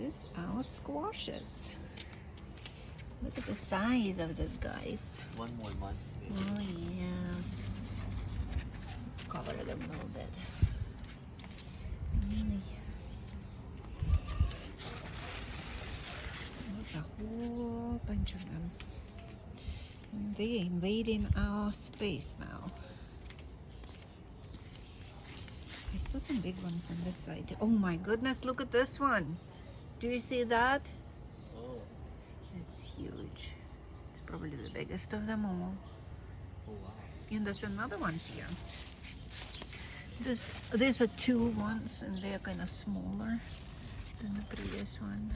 is our squashes. Look at the size of these guys. One more month. Maybe. Oh yes. Cover them a little bit. There's a whole bunch of them. And they invading our space now. I saw some big ones on this side. Oh my goodness, look at this one. Do you see that? Oh. It's huge. It's probably the biggest of them all. Oh wow. And there's another one here. These are two ones, and they're kind of smaller than the previous one.